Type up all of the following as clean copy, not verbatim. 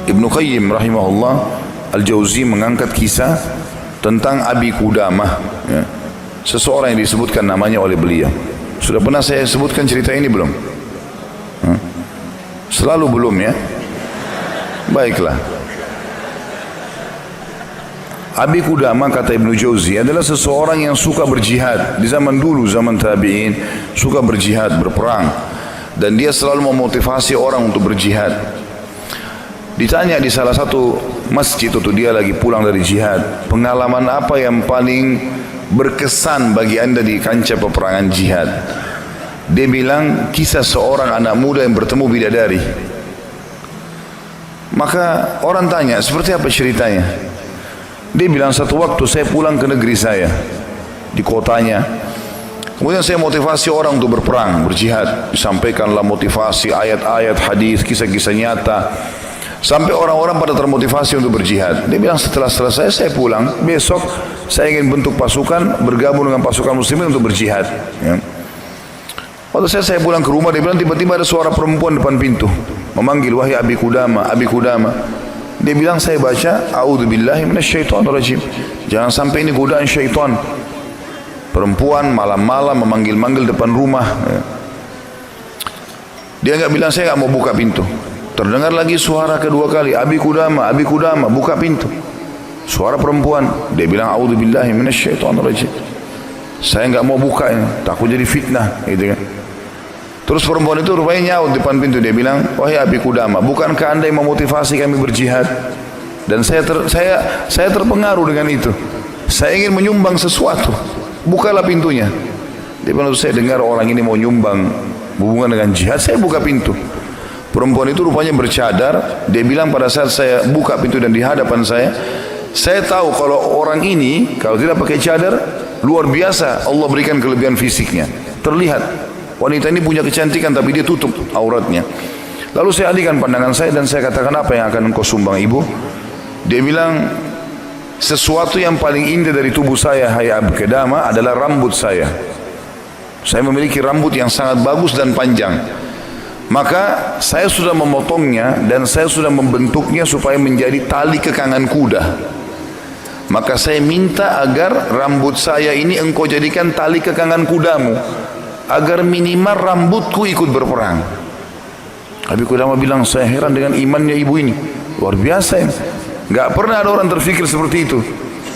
Ibnu Qayyim rahimahullah Al-Jauzi mengangkat kisah tentang Abi Qudamah, ya. Seseorang yang disebutkan namanya oleh beliau. Sudah pernah saya sebutkan cerita ini belum? Selalu belum, ya. Baiklah. Abi Qudamah, kata Ibnu Jauzi, adalah seseorang yang suka berjihad. Di zaman dulu, zaman tabi'in, suka berjihad, berperang. Dan dia selalu memotivasi orang untuk berjihad. Ditanya di salah satu masjid itu, dia lagi pulang dari jihad, pengalaman apa yang paling berkesan bagi anda di kancah peperangan jihad? Dia bilang, kisah seorang anak muda yang bertemu bidadari. Maka orang tanya, seperti apa ceritanya? Dia bilang, satu waktu saya pulang ke negeri saya, di kotanya. Kemudian saya motivasi orang untuk berperang, berjihad. Disampaikanlah motivasi, ayat-ayat, hadis, kisah-kisah nyata. Sampai orang-orang pada termotivasi untuk berjihad. Dia bilang, setelah selesai saya pulang, besok saya ingin bentuk pasukan, bergabung dengan pasukan muslimin untuk berjihad, ya. Waktu saya pulang ke rumah, dia bilang tiba-tiba ada suara perempuan depan pintu memanggil, wahai Abi Qudamah, Abi Qudamah. Dia bilang, saya baca, a'udzubillahi minasyaitonirrajim. Jangan sampai ini godaan syaitan. Perempuan malam-malam memanggil-manggil depan rumah, ya. Dia enggak bilang, saya enggak mau buka pintu. Terdengar lagi suara kedua kali, Abi Qudamah, Abi Qudamah, buka pintu. Suara perempuan. Dia bilang, a'udzubillahi minasyaitonirrajim. Saya enggak mau buka ini, takut jadi fitnah, gitu kan. Terus perempuan itu rupanya nyaut depan pintu. Dia bilang, wahai Abi Qudamah, bukankah anda yang memotivasi kami berjihad? Dan saya terpengaruh dengan itu. Saya ingin menyumbang sesuatu. Bukalah pintunya. Dia bilang, saya dengar orang ini mau nyumbang hubungan dengan jihad, saya buka pintu. Perempuan itu rupanya bercadar. Dia bilang, pada saat saya buka pintu dan di hadapan saya tahu kalau orang ini kalau tidak pakai cadar, luar biasa Allah berikan kelebihan fisiknya. Terlihat wanita ini punya kecantikan, tapi dia tutup auratnya. Lalu saya alihkan pandangan saya dan saya katakan, apa yang akan engkau sumbang, ibu? Dia bilang, sesuatu yang paling indah dari tubuh saya, hai Abi Qudamah, adalah rambut saya. Saya memiliki rambut yang sangat bagus dan panjang. Maka saya sudah memotongnya dan saya sudah membentuknya supaya menjadi tali kekangan kuda. Maka saya minta agar rambut saya ini engkau jadikan tali kekangan kudamu, agar minimal rambutku ikut berperang. Abi Qudamah bilang, saya heran dengan imannya ibu ini, luar biasa ini. Gak pernah ada orang terfikir seperti itu.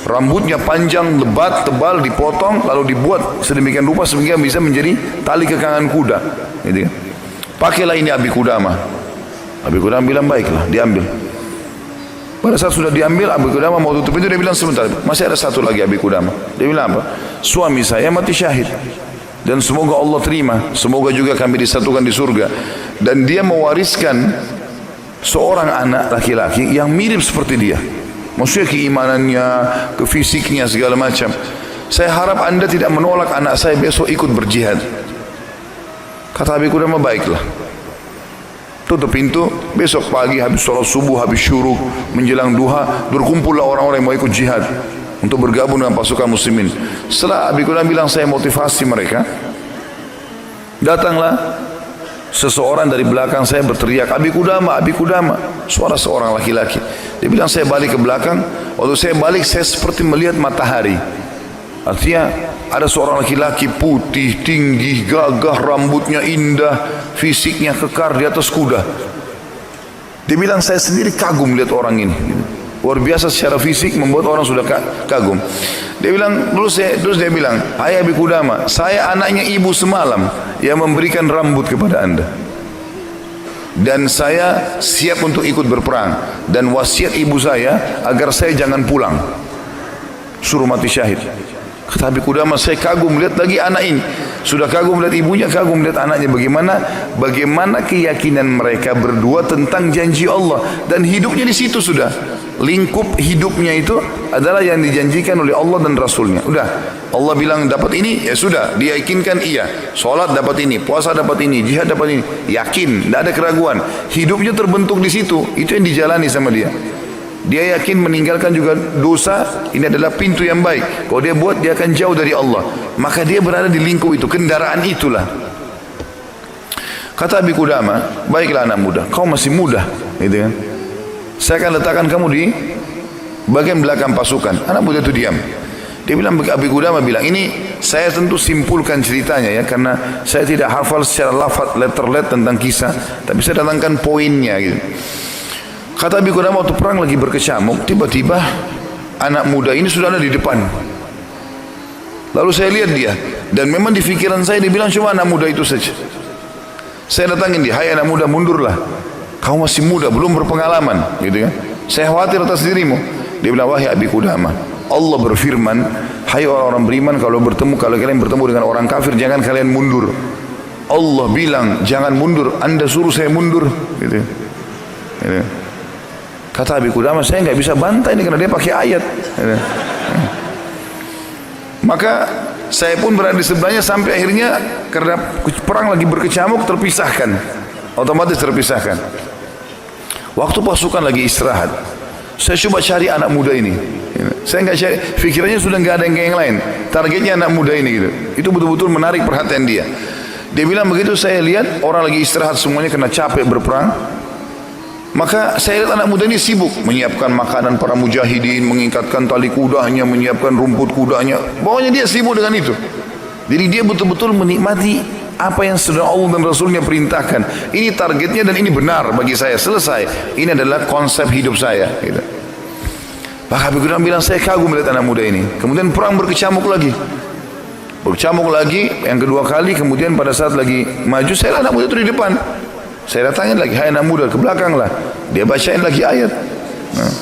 Rambutnya panjang, lebat, tebal, dipotong, lalu dibuat sedemikian rupa sehingga bisa menjadi tali kekangan kuda, gitu kan. Pakailah ini Abi Qudamah. Abi Qudamah bilang, baiklah, diambil. Pada saat sudah diambil, Abi Qudamah mau tutup itu, dia bilang, sebentar, masih ada satu lagi Abi Qudamah. Dia bilang apa? Suami saya mati syahid, dan semoga Allah terima, semoga juga kami disatukan di surga. Dan dia mewariskan seorang anak laki-laki yang mirip seperti dia, maksudnya keimanannya, kefisiknya, segala macam. Saya harap anda tidak menolak anak saya besok ikut berjihad. Kata Abi Qudamah, baiklah. Tutup pintu. Besok pagi habis sholat subuh, habis syuruk, menjelang duha, berkumpullah orang-orang yang mau ikut jihad untuk bergabung dengan pasukan muslimin. Setelah Abi Qudamah bilang, saya motivasi mereka, datanglah seseorang dari belakang saya berteriak, Abi Qudamah, Abi Qudamah. Suara seorang laki-laki. Dia bilang, saya balik ke belakang. Waktu saya balik, saya seperti melihat matahari. Artinya ada seorang laki-laki putih, tinggi, gagah, rambutnya indah, fisiknya kekar di atas kuda. Dia bilang, saya sendiri kagum lihat orang ini. Luar biasa secara fisik, membuat orang sudah kagum. Dia bilang, terus dia bilang, hai Abi Qudamah, saya anaknya ibu semalam yang memberikan rambut kepada anda. Dan saya siap untuk ikut berperang. Dan wasiat ibu saya agar saya jangan pulang, suruh mati syahid. Kata Abi Qudamah, saya kagum lihat lagi anak ini. Sudah kagum lihat ibunya, kagum lihat anaknya. Bagaimana keyakinan mereka berdua tentang janji Allah. Dan hidupnya di situ sudah. Lingkup hidupnya itu adalah yang dijanjikan oleh Allah dan Rasulnya. Udah, Allah bilang dapat ini, ya sudah, dia yakinkan iya. Sholat dapat ini, puasa dapat ini, jihad dapat ini. Yakin, tidak ada keraguan. Hidupnya terbentuk di situ. Itu yang dijalani sama dia. Dia yakin meninggalkan juga dosa, ini adalah pintu yang baik. Kalau dia buat, dia akan jauh dari Allah. Maka dia berada di lingkup itu, kendaraan itulah. Kata Abi Qudamah, baiklah anak muda, kau masih muda, gitu kan? Saya akan letakkan kamu di bagian belakang pasukan. Anak muda itu diam. Dia bilang, Abi Qudamah bilang, ini saya tentu simpulkan ceritanya ya, karena saya tidak hafal secara lafaz letter tentang kisah, tapi saya datangkan poinnya gitu. Kata Abi Qudamah, waktu perang lagi berkecamuk, tiba-tiba anak muda ini sudah ada di depan. Lalu saya lihat dia, dan memang di pikiran saya dia bilang cuma anak muda itu saja. Saya datangin dia, hai anak muda, mundurlah. Kau masih muda, belum berpengalaman, gitu kan. Saya khawatir atas dirimu. Dia bilang, wahai Abi Qudamah, Allah berfirman, hai orang-orang beriman, kalau kalian bertemu dengan orang kafir, jangan kalian mundur. Allah bilang, jangan mundur, Anda suruh saya mundur. Gitu. Gitu. Kata Abi Qudamah, saya nggak bisa bantah ini karena dia pakai ayat. Gitu. Maka saya pun berada di sebelahnya sampai akhirnya karena perang lagi berkecamuk terpisahkan, otomatis terpisahkan. Waktu pasukan lagi istirahat, saya coba cari anak muda ini. Saya nggak cari, pikirannya sudah nggak ada yang lain. Targetnya anak muda ini gitu. Itu betul-betul menarik perhatian dia. Dia bilang begitu saya lihat orang lagi istirahat semuanya karena capek berperang. Maka saya lihat anak muda ini sibuk menyiapkan makanan para mujahidin, mengikatkan tali kudanya, menyiapkan rumput kudanya. Pokoknya dia sibuk dengan itu. Jadi dia betul-betul menikmati apa yang sudah Allah dan Rasulnya perintahkan. Ini targetnya dan ini benar bagi saya. Selesai. Ini adalah konsep hidup saya. Gitu. Maka Abi Qudamah bilang, saya kagum melihat anak muda ini. Kemudian perang berkecamuk lagi. Berkecamuk lagi, yang kedua kali. Kemudian pada saat lagi maju, saya lihat anak muda itu di depan. Saya datangin lagi, hai anak muda, ke belakang lah. Dia bacain lagi ayat. Nah.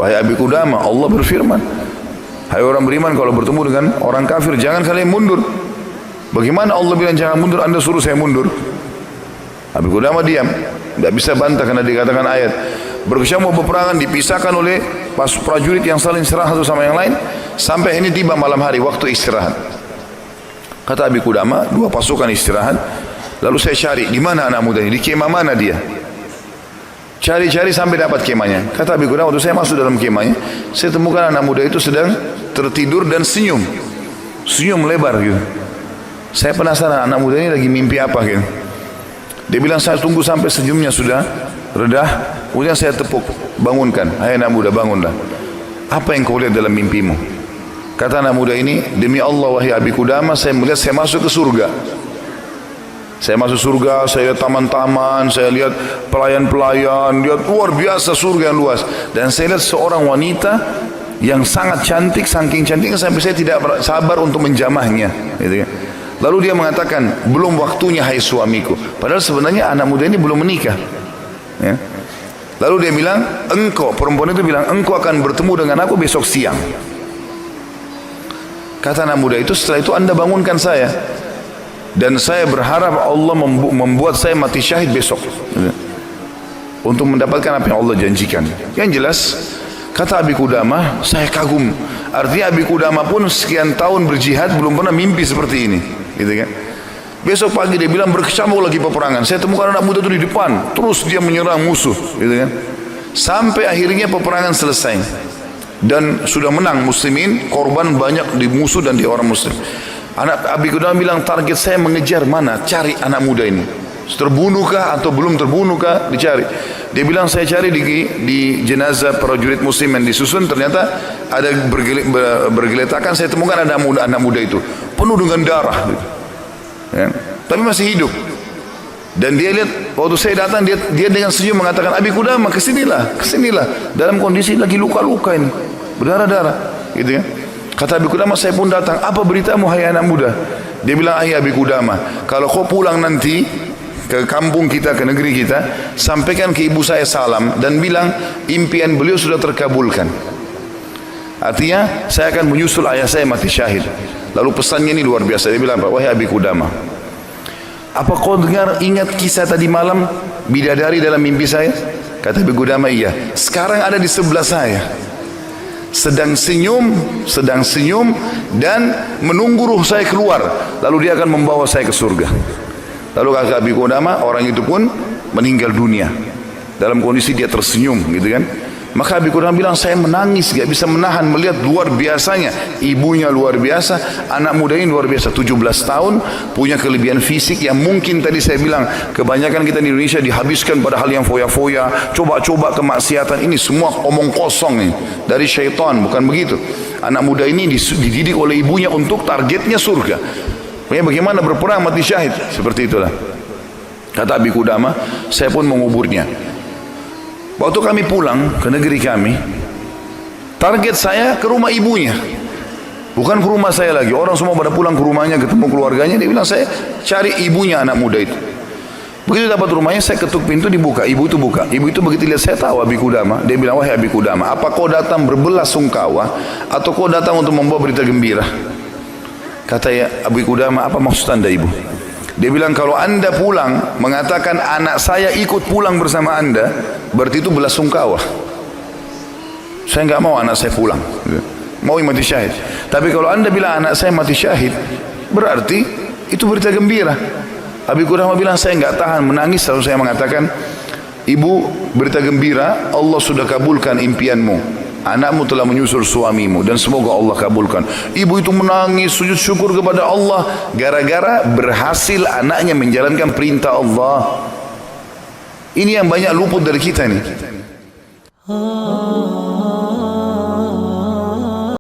Wahai Abi Qudamah, Allah berfirman, hai orang beriman, kalau bertemu dengan orang kafir, jangan kalian mundur. Bagaimana Allah bilang jangan mundur, Anda suruh saya mundur? Abi Qudamah diam, tidak bisa bantah karena dikatakan ayat. Berkecamuk peperangan dipisahkan oleh prajurit yang saling serang satu sama yang lain sampai ini tiba malam hari waktu istirahat. Kata Abi Qudamah, dua pasukan istirahat. Lalu saya cari di mana anak muda ini, di kemah mana dia? Cari-cari sampai dapat kemahnya. Kata Abi Qudamah, waktu saya masuk dalam kemahnya, saya temukan anak muda itu sedang tertidur dan senyum lebar gitu. Saya penasaran anak muda ini lagi mimpi apa gitu. Dia bilang, saya tunggu sampai senyumnya sudah redah, kemudian saya tepuk, bangunkan, hai anak muda, bangunlah. Apa yang kau lihat dalam mimpimu? Kata anak muda ini, demi Allah wahai Abi Qudamah, saya melihat saya masuk ke surga. Saya masuk surga, saya lihat taman-taman, saya lihat pelayan-pelayan, lihat luar biasa surga yang luas. Dan saya lihat seorang wanita yang sangat cantik, saking cantiknya sampai saya tidak sabar untuk menjamahnya. Gitu kan. Lalu dia mengatakan, belum waktunya hai suamiku. Padahal sebenarnya anak muda ini belum menikah. Ya. Lalu dia bilang, engkau, perempuan itu bilang, engkau akan bertemu dengan aku besok siang. Kata anak muda itu, setelah itu Anda bangunkan saya. Dan saya berharap Allah membuat saya mati syahid besok. Untuk mendapatkan apa yang Allah janjikan. Yang jelas, kata Abi Qudamah, saya kagum. Artinya Abi Qudamah pun sekian tahun berjihad belum pernah mimpi seperti ini. Gitu kan? Besok pagi dia bilang berkecamuk lagi peperangan. Saya temukan anak muda itu di depan, terus dia menyerang musuh, gitu kan? Sampai akhirnya peperangan selesai dan sudah menang muslimin, korban banyak di musuh dan di orang muslim. Anak Abi Qudamah bilang, target saya mengejar mana? Cari anak muda ini. Terbunuhkah atau belum terbunuhkah? Dicari. Dia bilang, saya cari di jenazah prajurit muslim yang disusun, ternyata ada bergeletakan. Saya temukan ada anak muda itu penuh dengan darah. Gitu. Ya, tapi masih hidup. Dan dia lihat waktu saya datang dia dengan senyum mengatakan, Abi Qudamah kesinilah dalam kondisi lagi luka-luka ini berdarah-darah gitu ya. Kata Abi Qudamah, saya pun datang, apa beritamu hai anak muda? Dia bilang, hai Abi Qudamah, kalau kau pulang nanti ke kampung kita, ke negeri kita, sampaikan ke ibu saya salam dan bilang impian beliau sudah terkabulkan. Artinya saya akan menyusul ayah saya mati syahid. Lalu pesannya ini luar biasa. Dia bilang, wahai Abi Qudamah, apa kau ingat kisah tadi malam bidadari dalam mimpi saya? Kata Abi Qudamah, iya. Sekarang ada di sebelah saya, sedang senyum dan menunggu ruh saya keluar. Lalu dia akan membawa saya ke surga. Lalu kata Abi Qudamah, orang itu pun meninggal dunia dalam kondisi dia tersenyum, gitu kan? Maka Abi Qudamah bilang, saya menangis, gak bisa menahan melihat luar biasanya. Ibunya luar biasa, anak muda ini luar biasa, 17 tahun, punya kelebihan fisik yang mungkin tadi saya bilang, kebanyakan kita di Indonesia dihabiskan pada hal yang foya-foya, coba-coba kemaksiatan, ini semua omong kosong nih, dari syaitan, bukan begitu. Anak muda ini dididik oleh ibunya untuk targetnya surga. Bagaimana berperang mati syahid, seperti itulah. Kata Abi Qudamah, saya pun menguburnya. Waktu kami pulang ke negeri kami, target saya ke rumah ibunya, bukan ke rumah saya lagi. Orang semua pada pulang ke rumahnya, ketemu keluarganya. Dia bilang, saya cari ibunya anak muda itu. Begitu dapat rumahnya, saya ketuk pintu, dibuka. Ibu itu buka. Ibu itu begitu lihat saya tahu Abi Qudamah. Dia bilang, wahai Abi Qudamah, apa kau datang berbelasungkawa atau kau datang untuk membawa berita gembira? Kata ya Abi Qudamah, apa maksud anda ibu? Dia bilang, kalau anda pulang mengatakan anak saya ikut pulang bersama anda, berarti itu belasungkawa. Saya nggak mau anak saya pulang, mau mati syahid. Tapi kalau anda bilang anak saya mati syahid, berarti itu berita gembira. Abi Qudamah bilang, saya nggak tahan menangis. Lalu saya mengatakan, ibu, berita gembira, Allah sudah kabulkan impianmu. Anakmu telah menyusul suamimu dan semoga Allah kabulkan. Ibu itu menangis, sujud syukur kepada Allah gara-gara berhasil anaknya menjalankan perintah Allah. Ini yang banyak luput dari kita nih.